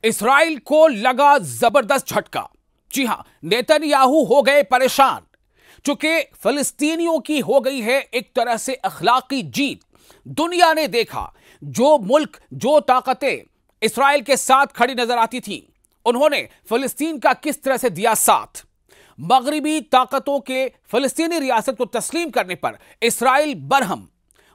Israel को लगा जबरदस्त झटका। जी हां, नेतन्याहू हो गए परेशान, चूंकि फिलिस्तीनियों की हो गई है एक तरह से अखलाकी जीत। दुनिया ने देखा जो मुल्क, जो ताकतें इस्राइल के साथ खड़ी नजर आती थी, उन्होंने फिलिस्तीन का किस तरह से दिया साथ। मगरिबी ताकतों के फिलिस्तीनी रियासत को तस्लीम करने पर इस्राइल बरहम।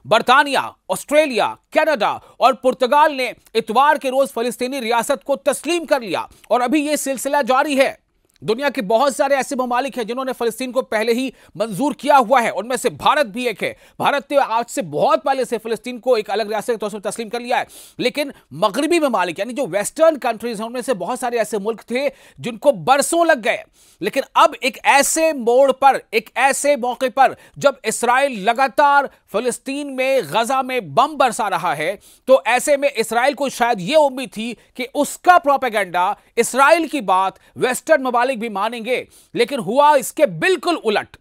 बर्तानिया, ऑस्ट्रेलिया, कनाडा और पुर्तगाल ने इतवार के रोज फिलिस्तीनी रियासत को तस्लीम कर लिया और अभी यह सिलसिला जारी है। दुनिया के बहुत सारे ऐसे ममालिक हैं जिन्होंने फिलिस्तीन को पहले ही मंजूर किया हुआ है, उनमें से भारत भी एक है। भारत ने आज से बहुत पहले से फिलिस्तीन को एक अलग रियासत के तौर पर तस्लीम कर लिया है, लेकिन मगरिबी ममालिक यानी जो वेस्टर्न कंट्रीज हैं, उनमें से बहुत सारे ऐसे मुल्क थे जिनको बरसों लग गए। लेकिन अब एक ऐसे मोड़ पर, एक ऐसे मौके पर जब इस्राइल लगातार फिलिस्तीन में, गजा में बम बरसा रहा है, तो ऐसे में इस्राइल को शायद यह उम्मीद थी कि उसका प्रोपेगेंडा, इस्राइल की बात वेस्टर्न ममालिक भी मानेंगे, लेकिन हुआ इसके बिल्कुल उलट।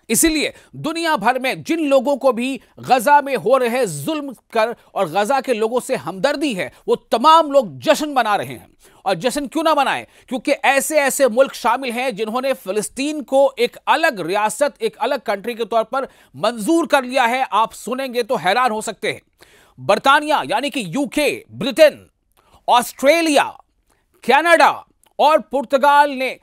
इसीलिए दुनिया भर में जिन लोगों को भी गजा में हो रहे जुल्म कर और गजा के लोगों से हमदर्दी है, वो तमाम लोग जश्न मना रहे हैं। और जश्न क्यों ना मनाएं, क्योंकि ऐसे ऐसे मुल्क शामिल हैं जिन्होंने फिलिस्तीन को एक अलग रियासत, एक अलग कंट्री के तौर पर मंजूर कर लिया है। आप सुनेंगे तो हैरान हो सकते हैं। बर्तानिया यानी कि यूके, ब्रिटेन, ऑस्ट्रेलिया, कनाडा और पुर्तगाल ने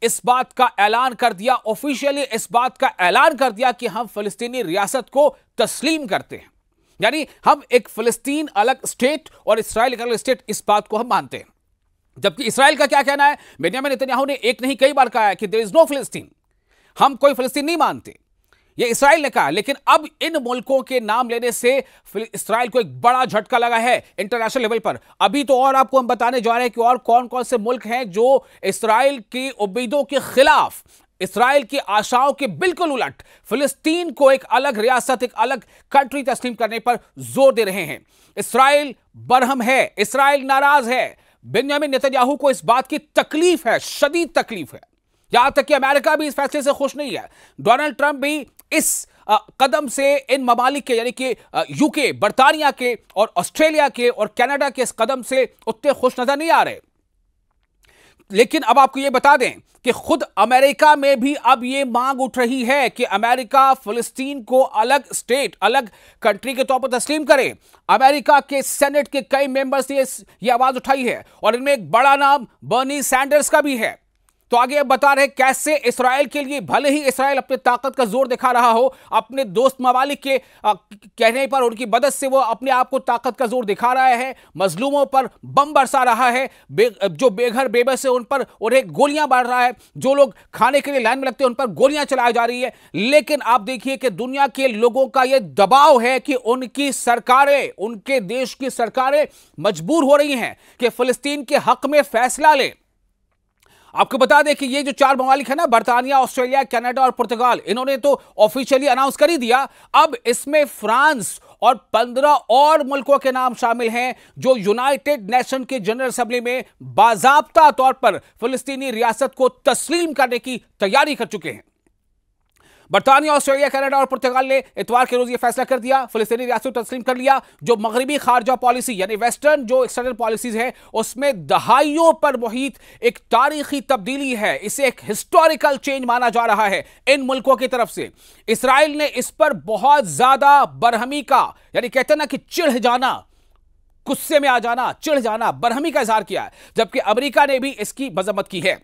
इस बात का ऐलान कर दिया, ऑफिशियली इस बात का ऐलान कर दिया कि हम फिलिस्तीनी रियासत को तस्लीम करते हैं। यानी हम एक फिलिस्तीन अलग स्टेट और इस्राइल एक अलग स्टेट, इस बात को हम मानते हैं। जबकि इस्राइल का क्या कहना है? बेंजामिन नेतन्याहू ने एक नहीं कई बार कहा है कि देयर इज नो फिलिस्तीन, हम कोई फिलिस्तीन नहीं मानते, यह इस्राइल ने कहा। लेकिन अब इन मुल्कों के नाम लेने से इस्राइल को एक बड़ा झटका लगा है इंटरनेशनल लेवल पर। अभी तो और आपको हम बताने जा रहे हैं कि और कौन कौन से मुल्क हैं जो इस्राइल की उम्मीदों के खिलाफ, इस्राइल की आशाओं के बिल्कुल उलट फिलिस्तीन को एक अलग रियासत, एक अलग कंट्री तस्लीम करने पर जोर दे रहे हैं। इस्राइल बरहम है, इस्राइल नाराज है। बेंजामिन नेतन्याहू को इस बात की तकलीफ है, शदीद तकलीफ है। यहां तक कि अमेरिका भी इस फैसले से खुश नहीं है। डोनाल्ड ट्रंप भी इस कदम से इन ममालिक के यानी कि यूके, बर्तानिया के और ऑस्ट्रेलिया के और कनाडा के इस कदम से उतने खुश नजर नहीं आ रहे। लेकिन अब आपको यह बता दें कि खुद अमेरिका में भी अब यह मांग उठ रही है कि अमेरिका फिलिस्तीन को अलग स्टेट, अलग कंट्री के तौर पर तस्लीम करे। अमेरिका के सेनेट के कई मेंबर्स ने यह आवाज उठाई है और इनमें एक बड़ा नाम बर्नी सैंडर्स का भी है। तो आगे अब बता रहे कैसे इस्राइल के लिए, भले ही इस्राइल अपने ताकत का जोर दिखा रहा हो, अपने दोस्त ममालिक के कहने पर, उनकी मदद से वो अपने आप को ताकत का जोर दिखा रहा है, मजलूमों पर बम बरसा रहा है, जो बेघर बेबस है उन पर उन्हें गोलियां मार रहा है, जो लोग खाने के लिए लाइन में लगते हैं उन पर गोलियां चलाई जा रही है। लेकिन आप देखिए कि दुनिया के लोगों का यह दबाव है कि उनकी सरकारें, उनके देश की सरकारें मजबूर हो रही हैं कि फिलिस्तीन के हक में फैसला लें। आपको बता दें कि ये जो चार ममालिक है ना, बर्तानिया, ऑस्ट्रेलिया, कनाडा और पुर्तगाल, इन्होंने तो ऑफिशियली अनाउंस कर ही दिया। अब इसमें फ्रांस और 15 और मुल्कों के नाम शामिल हैं जो यूनाइटेड नेशन के जनरल असेंबली में बाज़ाब्ता तौर पर फिलिस्तीनी रियासत को तस्लीम करने की तैयारी कर चुके हैं। बर्तानिया, ऑस्ट्रेलिया, कनाडा और पुर्तगाल ने इतवार के रोज यह फैसला कर दिया, फिलिस्तीनी रियासत को तस्लीम कर लिया। जो मगरिबी खारजा पॉलिसी यानी वेस्टर्न जो एक्सटर्नल पॉलिसीज है, उसमें दहाइयों पर मुहित एक तारीखी तब्दीली है। इसे एक हिस्टोरिकल चेंज माना जा रहा है इन मुल्कों की तरफ से। इस्राइल ने इस पर बहुत ज्यादा बरहमी का, यानी कहते हैं ना कि चिढ़ जाना, गुस्से में आ जाना, चिढ़ जाना, बरहमी का इजहार किया है, जबकि अमेरिका ने भी इसकी मजम्मत की है।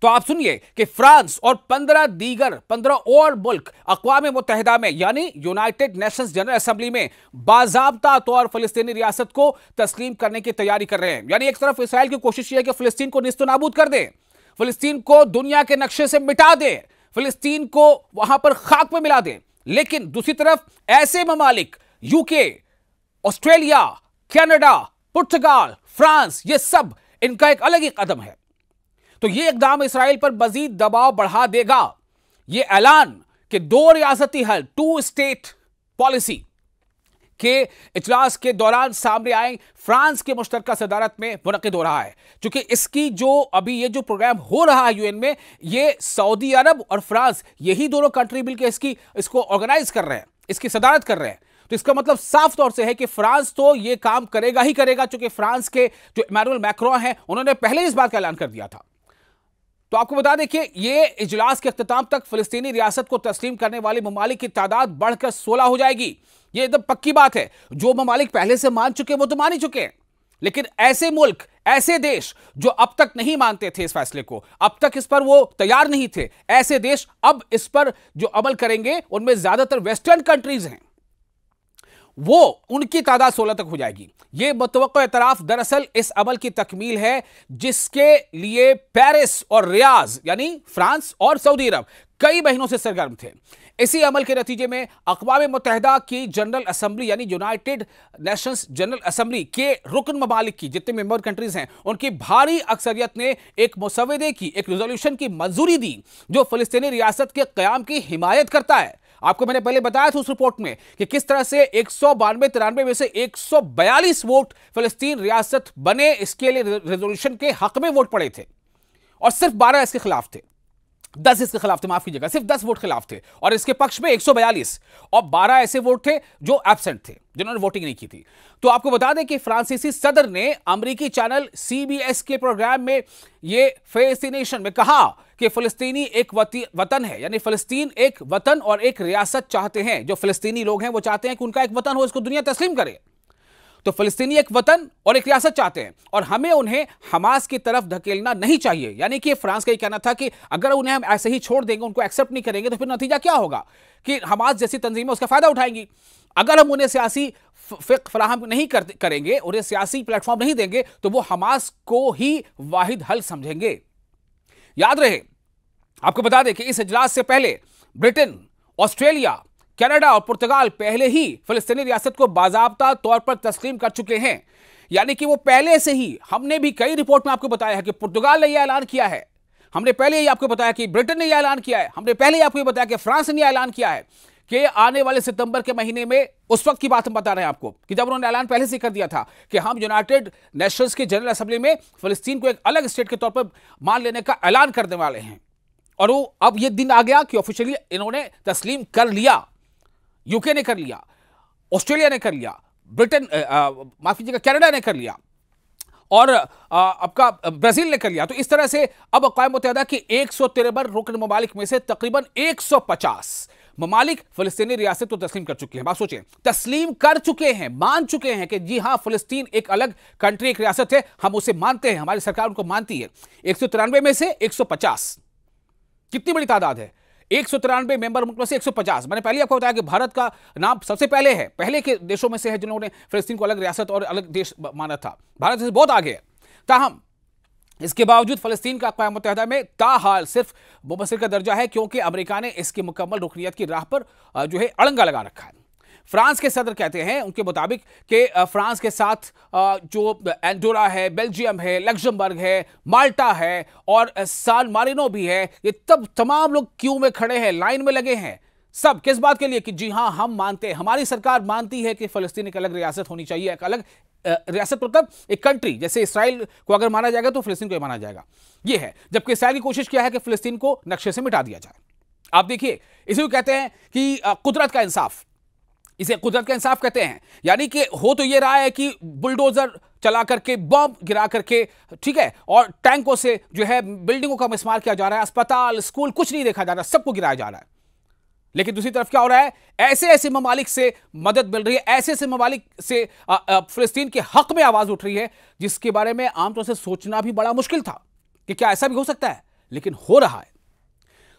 तो आप सुनिए कि फ्रांस और 15 और मुल्क अक़वाम मुत्तहिदा में यानी यूनाइटेड नेशंस जनरल असेंबली में बाज़ाब्ता तौर फिलिस्तीनी रियासत को तस्लीम करने की तैयारी कर रहे हैं। यानी एक तरफ इस्राइल की कोशिश यह है कि फिलिस्तीन को निस्त नाबूद कर दे, फिलिस्तीन को दुनिया के नक्शे से मिटा दे, फिलिस्तीन को वहां पर खाक में मिला दे। लेकिन दूसरी तरफ ऐसे ममालिक, यूके, ऑस्ट्रेलिया, कनाडा, पुर्तगाल, फ्रांस, ये सब इनका एक अलग ही कदम है। तो यह इकदाम इस्राइल पर मजीद दबाव बढ़ा देगा। यह ऐलान कि 2 रियासती हल, 2 स्टेट पॉलिसी के इजलास के दौरान सामने आए, फ्रांस के मुश्तरका सदारत में मुनक़िद हो रहा है। क्योंकि इसकी जो अभी ये जो प्रोग्राम हो रहा है यूएन में, ये सऊदी अरब और फ्रांस, यही दोनों कंट्री मिलकर इसको ऑर्गेनाइज कर रहे हैं, इसकी सदारत कर रहे हैं। तो इसका मतलब साफ तौर से है कि फ्रांस तो यह काम करेगा ही करेगा, क्योंकि फ्रांस के जो इमैनुअल मैक्रों हैं उन्होंने पहले ही इस बात का ऐलान कर दिया था। तो आपको बता दें कि ये इजलास के अख्ताम तक फिलिस्तीनी रियासत को तस्लीम करने वाले ममालिक की तादाद बढ़कर 16 हो जाएगी। ये एकदम पक्की बात है। जो ममालिक पहले से मान चुके वो तो मान ही चुके हैं, लेकिन ऐसे मुल्क, ऐसे देश जो अब तक नहीं मानते थे इस फैसले को, अब तक इस पर वो तैयार नहीं थे, ऐसे देश अब इस पर जो अमल करेंगे उनमें ज्यादातर वेस्टर्न कंट्रीज हैं, वो उनकी तादाद 16 तक हो जाएगी। यह मुतवक्को एतराफ दरअसल इस अमल की तकमील है जिसके लिए पेरिस और रियाज यानी फ्रांस और सऊदी अरब कई महीनों से सरगर्म थे। इसी अमल के नतीजे में अक़वाम मुत्तहिदा की जनरल असेंबली यानी यूनाइटेड नेशंस जनरल असेंबली के रुकन ममालिक की जितने मेंबर कंट्रीज हैं उनकी भारी अक्सरियत ने एक मुसवदे की, एक रिजोल्यूशन की मंजूरी दी जो फिलिस्तीनी रियासत के क़याम की हिमायत करता है। आपको मैंने पहले बताया था उस रिपोर्ट में कि किस तरह से 192-93 में से 142 वोट फिलिस्तीन रियासत बने, इसके लिए रेजोल्यूशन के हक में वोट पड़े थे और सिर्फ 12 इसके खिलाफ थे, 10 इसके खिलाफ थे, माफ कीजिएगा, सिर्फ 10 वोट खिलाफ थे और इसके पक्ष में 142 और 12 ऐसे वोट थे जो एब्सेंट थे, जिन्होंने वोटिंग नहीं की थी। तो आपको बता दें कि फ्रांसीसी सदर ने अमेरिकी चैनल CBS के प्रोग्राम में ये फेसिनेशन में कहा कि फिलिस्तीनी एक वतन है, यानी फिलिस्तीन एक वतन और एक रियासत चाहते हैं। जो फिलिस्तीनी लोग हैं वो चाहते हैं कि उनका एक वतन हो, इसको दुनिया तस्लीम करे। तो फिलिस्तीनी एक वतन और एक रियासत चाहते हैं और हमें उन्हें हमास की तरफ धकेलना नहीं चाहिए। यानी कि फ्रांस का ये कहना था कि अगर उन्हें हम ऐसे ही छोड़ देंगे, उनको एक्सेप्ट नहीं करेंगे, तो फिर नतीजा क्या होगा कि हमास जैसी तंजीमें उसका फायदा उठाएंगी। अगर हम उन्हें सियासी फिक्र फराहम नहीं करेंगे, उन्हें सियासी प्लेटफॉर्म नहीं देंगे, तो वो हमास को ही वाहिद हल समझेंगे। याद रहे, आपको बता दें कि इस इजलास से पहले ब्रिटेन, ऑस्ट्रेलिया, कनाडा और पुर्तगाल पहले ही फिलिस्तीनी रियासत को बाज़ाब्ता तौर पर तस्लीम कर चुके हैं। यानी कि वो पहले से ही, हमने भी कई रिपोर्ट में आपको बताया है कि पुर्तगाल ने यह ऐलान किया है, हमने पहले ही आपको बताया कि ब्रिटेन ने यह ऐलान किया है, हमने पहले ही आपको बताया कि फ्रांस ने यह ऐलान किया है कि आने वाले सितंबर के महीने में, उस वक्त की बात हम बता रहे हैं आपको कि जब उन्होंने ऐलान पहले से कर दिया था कि हम यूनाइटेड नेशंस की जनरल असेंबली में फिलिस्तीन को एक अलग स्टेट के तौर पर मान लेने का ऐलान करने वाले हैं। और वो अब यह दिन आ गया कि ऑफिशियली इन्होंने तस्लीम कर लिया। यूके ने कर लिया, ऑस्ट्रेलिया ने कर लिया, ब्रिटेन माफ कीजिएगा कनाडा ने कर लिया और आपका ब्राजील ने कर लिया। तो इस तरह से अब अक़वाम मुत्तहिदा की 153 रुकन ममालिक में से तकरीबन 150 ममालिक फिलिस्तीनी रियासत को तस्लीम कर चुके हैं। बात सोचें, तस्लीम कर चुके हैं, मान चुके हैं कि जी हां फिलिस्तीन एक अलग कंट्री, एक रियासत है, हम उसे मानते हैं, हमारी सरकार उनको मानती है। 193 में से 150, कितनी बड़ी तादाद है। 193 मेंबर मुल्क में से 150। मैंने पहले आपको बताया कि भारत का नाम सबसे पहले है, पहले के देशों में से है जिन्होंने फिलिस्तीन को अलग रियासत और अलग देश माना था। भारत से बहुत आगे है। ताहम इसके बावजूद फिलिस्तीन का अक़वाम मुत्तहिदा में ताहाल सिर्फ मुबस्सिर का दर्जा है, क्योंकि अमेरिका ने इसकी मुकम्मल रुकनियत की राह पर जो है अड़ंगा लगा रखा है। फ्रांस के सदर कहते हैं उनके मुताबिक कि फ्रांस के साथ जो एंडोरा है, बेल्जियम है, लग्जमबर्ग है, माल्टा है और सान मारिनो भी है, ये तमाम लोग क्यू में खड़े हैं, लाइन में लगे हैं। सब किस बात के लिए कि जी हां हम मानते हैं, हमारी सरकार मानती है कि फिलिस्तीन एक अलग रियासत होनी चाहिए। एक अलग रियासत मतलब एक कंट्री, जैसे इसराइल को अगर माना जाएगा तो फिलिस्तीन को माना जाएगा, ये है। जबकि इसराइल की कोशिश किया है कि फिलिस्तीन को नक्शे से मिटा दिया जाए। आप देखिए, इसी को कहते हैं कि कुदरत का इंसाफ, इसे कुदरत का इंसाफ कहते हैं। यानी कि हो तो ये रहा है कि बुलडोजर चला करके, बम गिरा करके, ठीक है, और टैंकों से जो है बिल्डिंगों का मिसमार किया जा रहा है, अस्पताल, स्कूल, कुछ नहीं देखा जा रहा, सबको गिराया जा रहा है। लेकिन दूसरी तरफ क्या हो रहा है, ऐसे ऐसे ममालिक से मदद मिल रही है, ऐसे ऐसे ममालिक से फिलिस्तीन के हक में आवाज उठ रही है, जिसके बारे में आमतौर से सोचना भी बड़ा मुश्किल था कि क्या ऐसा भी हो सकता है, लेकिन हो रहा है।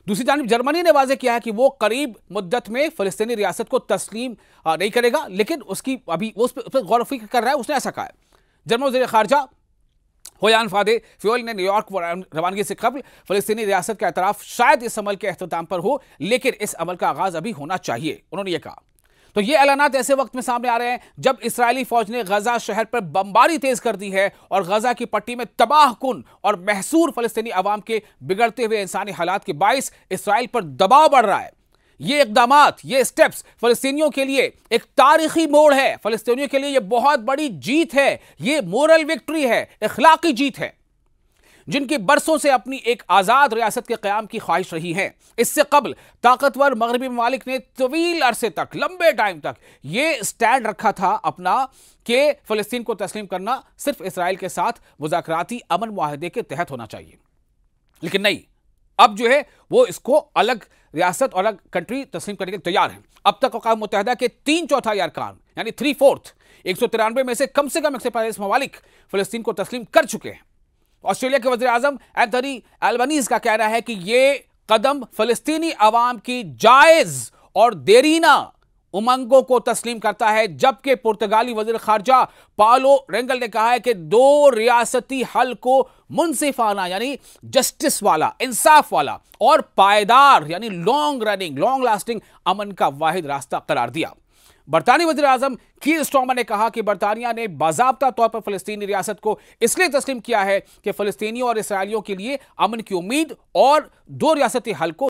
दूसरी जानिब जर्मनी ने वाज़ेह किया है कि वो करीब मुद्दत में फिलिस्तीनी रियासत को तस्लीम नहीं करेगा, लेकिन उसकी अभी उस पर गौर फिक्र कर रहा है। उसने ऐसा कहा है। जर्मन वज़ीर ख़ारजा होयान फादे फ्योल ने न्यूयॉर्क रवानगी से कबल फिलिस्तीनी रियासत का एतराफ़ शायद इस अमल के अख्ताम पर हो, लेकिन इस अमल का आगाज़ अभी होना चाहिए, उन्होंने ये कहा। तो ये ऐलानात ऐसे वक्त में सामने आ रहे हैं जब इस्राएली फौज ने गजा शहर पर बमबारी तेज कर दी है और गजा की पट्टी में तबाहकुन और महसूर फिलिस्तीनी अवाम के बिगड़ते हुए इंसानी हालात के बाइस इस्राएल पर दबाव बढ़ रहा है। ये इक़दामात, ये स्टेप्स फिलिस्तीनियों के लिए एक तारीखी मोड़ है, फिलिस्तीनियों के लिए ये बहुत बड़ी जीत है, ये मोरल विक्ट्री है, इखलाकी जीत है। जिनकी बरसों से अपनी एक आजाद रियासत के क़याम की ख्वाहिश रही है। इससे कबल ताकतवर मगरबी ममालिक ने तवील अरसे तक, लंबे टाइम तक ये स्टैंड रखा था अपना कि फ़लस्तीन को तस्लीम करना सिर्फ इसराइल के साथ मुज़ाकराती अमन मुआहदे के तहत होना चाहिए। लेकिन नहीं, अब जो है वो इसको अलग रियासत और अलग कंट्री तस्लीम करने के तैयार है। अब तक अक़वाम मुत्तहिदा के 3/4 अरकान यानी 3/4 193 में से कम 145 ममालिक फ़लस्तीन को तस्लीम कर चुके हैं। ऑस्ट्रेलिया के वज़ीर आज़म एंथनी अल्बनीज़ का कहना है कि यह कदम फ़लस्तीनी अवाम की जायज़ और देरीना उमंगों को तस्लीम करता है, जबकि पुर्तगाली वज़ीर ख़ारजा पालो रेंगल ने कहा है कि 2 रियासती हल को मुनसिफाना यानी जस्टिस वाला, इंसाफ वाला और पायदार यानी लॉन्ग रनिंग, लॉन्ग लास्टिंग अमन का वाहिद रास्ता करार दिया। बरतानी वज़ीर आज़म कीर स्टारमर ने कहा कि बरतानिया ने बाज़ाब्ता तौर पर फ़लस्तीनी रियासत को इसलिए तस्लीम किया है कि फ़लस्तीनियों और इसराइलियों के लिए अमन की उम्मीद और 2 रियासती हल को